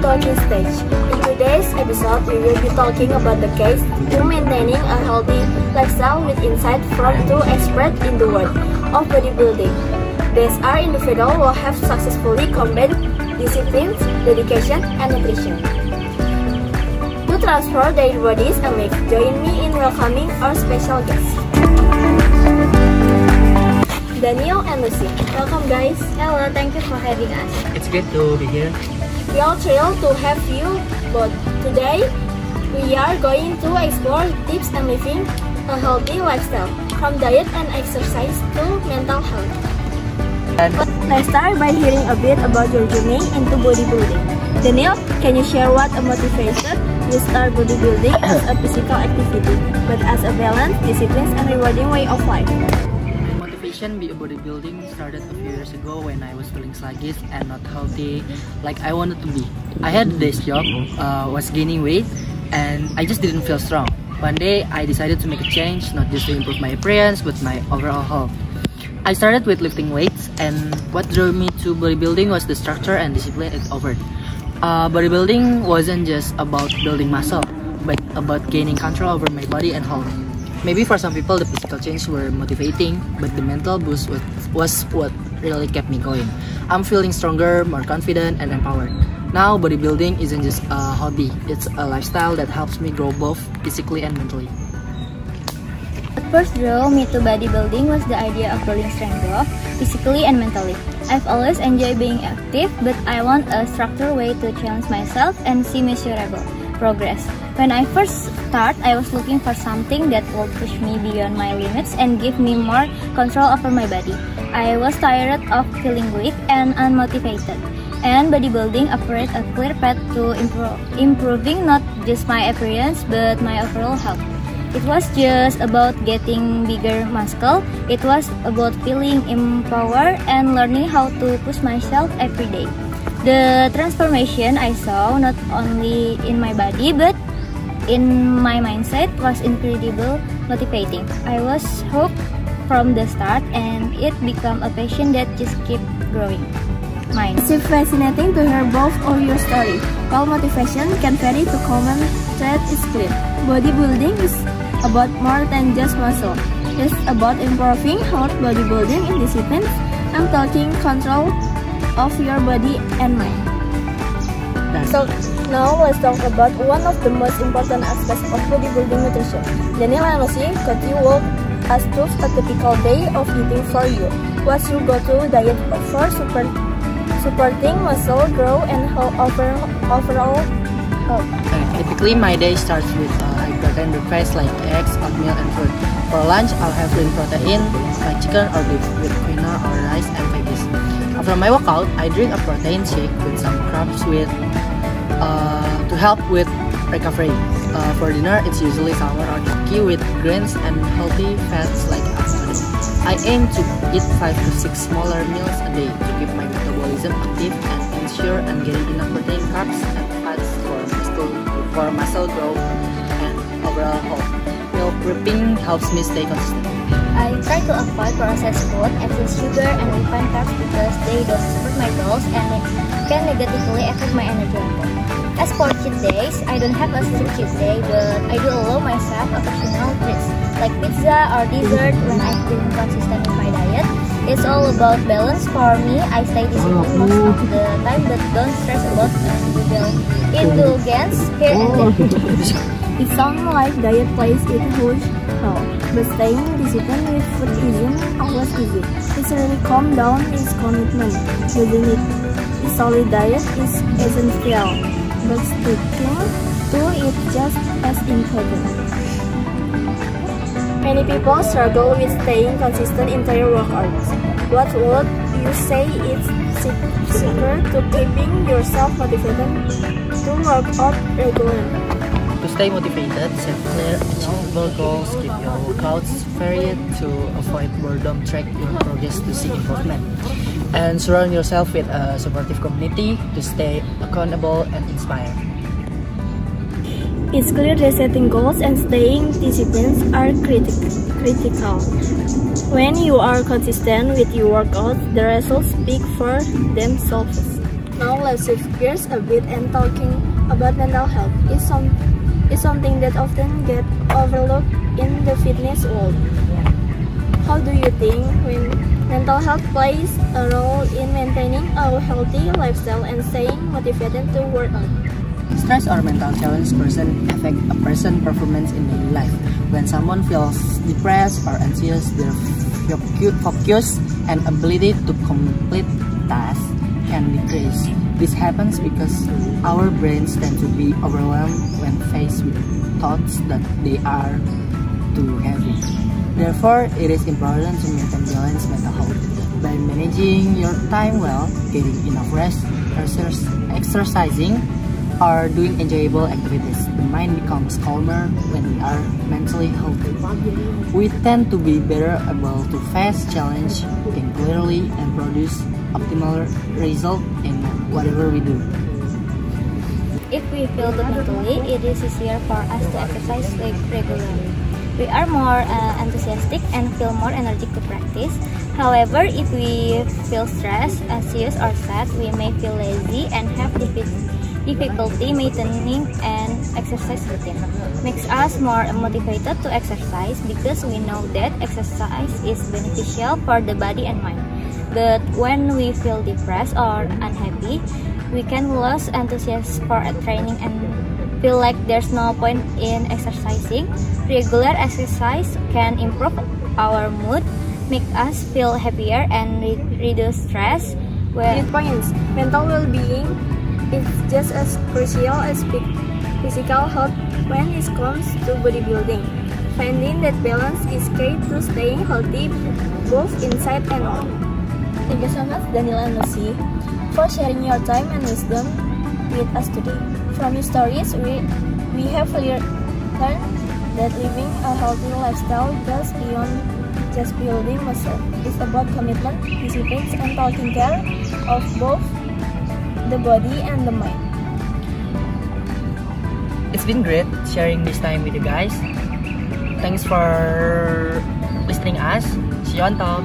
Talking Stage. In today's episode, we will be talking about the keys to maintaining a healthy lifestyle with insight from two experts in the world of bodybuilding. These are individuals who have successfully combined disciplines, dedication, and nutrition to transform their bodies and life. Join me in welcoming our special guests, Daniel and Lucy. Welcome, guys. Hello, thank you for having us. It's great to be here. We are thrilled to have you both. Today, we are going to explore tips and living a healthy lifestyle, from diet and exercise to mental health. Let's start by hearing a bit about your journey into bodybuilding. Daniel, can you share what motivated you start bodybuilding as a physical activity, but as a balanced, disciplined, and rewarding way of life? Be a bodybuilding started a few years ago when I was feeling sluggish and not healthy like I wanted to be. I had a day's job, was gaining weight, and I just didn't feel strong. One day, I decided to make a change, not just to improve my appearance, but my overall health. I started with lifting weights, and what drew me to bodybuilding was the structure and discipline it offered. Bodybuilding wasn't just about building muscle, but about gaining control over my body and health. Maybe for some people the physical change were motivating, but the mental boost was what really kept me going. I'm feeling stronger, more confident, and empowered. Now bodybuilding isn't just a hobby, it's a lifestyle that helps me grow both physically and mentally. What first drew me to bodybuilding was the idea of building strength both physically and mentally. I've always enjoyed being active, but I want a structured way to challenge myself and see measurable progress. When I first started, I was looking for something that would push me beyond my limits and give me more control over my body. I was tired of feeling weak and unmotivated, and bodybuilding offered a clear path to improving not just my appearance but my overall health. It was just about getting bigger muscle. It was about feeling empowered and learning how to push myself every day. The transformation I saw not only in my body but in my mindset was incredibly motivating. I was hooked from the start, and it became a passion that just kept growing. It's fascinating to hear both of your stories. While motivation can vary, the common thread is clear. Bodybuilding is about more than just muscle. It's about improving health, bodybuilding in disciplines, and taking control of your body and mind. So now let's talk about one of the most important aspects of bodybuilding nutrition. Daniel and Lucy, could you walk us through a typical day of eating for you? What's your go-to diet for supporting muscle growth and overall health? Typically, my day starts with high-protein breakfast like eggs, oatmeal, and fruit. For lunch, I'll have lean protein like chicken or beef with quinoa or rice and veggies. After my workout, I drink a protein shake with some carbs to help with recovery. For dinner, it's usually salmon or turkey with greens and healthy fats like avocado. I aim to eat 5 to 6 smaller meals a day to keep my metabolism active and ensure I'm getting enough protein, carbs, and fats for muscle growth and overall health. Meal prepping helps me stay consistent. I try to avoid processed food, excess sugar, and refined carbs because they don't support my goals and it can negatively affect my energy level. As for cheat days, I don't have a strict cheat day, but I do allow myself occasional treats like pizza or dessert when I'm feeling consistent in my diet. It's all about balance for me. I stay disciplined most of the time, but don't stress about indulgence here and there. It sounds like diet plays a huge role, but staying disciplined with food isn't always easy. It's really calm down its commitment. Building a solid diet is essential, but sticking to it just as important. Many people struggle with staying consistent in their workouts. What would you say is secret to keeping yourself motivated to work out regularly? To stay motivated, set clear, achievable goals, keep your workouts varied to avoid boredom, track your progress to see improvement, and surround yourself with a supportive community to stay accountable and inspired. It's clear that setting goals and staying disciplined are critical. When you are consistent with your workouts, the results speak for themselves. Now let's shift gears a bit and talking about mental health is something that often gets overlooked in the fitness world. How do you think when mental health plays a role in maintaining a healthy lifestyle and staying motivated to work out? Stress or mental challenge person affect a person's performance in daily life. When someone feels depressed or anxious, their focus and ability to complete tasks can decrease. This happens because our brains tend to be overwhelmed when faced with thoughts that they are too heavy. Therefore, it is important to maintain balanced mental health. By managing your time well, getting enough rest, exercising, or doing enjoyable activities, the mind becomes calmer when we are mentally healthy. We tend to be better able to face challenge, think clearly, and produce optimal result in whatever we do. If we feel good mentally, it is easier for us to exercise regularly. We are more enthusiastic and feel more energetic to practice. However, if we feel stressed, anxious, or sad, we may feel lazy and have difficulty maintaining an exercise routine. Makes us more motivated to exercise because we know that exercise is beneficial for the body and mind. But when we feel depressed or unhappy, we can lose enthusiasm for training and feel like there's no point in exercising. Regular exercise can improve our mood, make us feel happier, and reduce stress. Good points. Mental well-being is just as crucial as physical health when it comes to bodybuilding. Finding that balance is key to staying healthy both inside and out. Thank you so much, Danila and Lucy, for sharing your time and wisdom with us today. From your stories, we have learned that living a healthy lifestyle goes beyond just building muscle. It's about commitment, discipline, and taking care of both the body and the mind. It's been great sharing this time with you guys. Thanks for listening us. See you on top.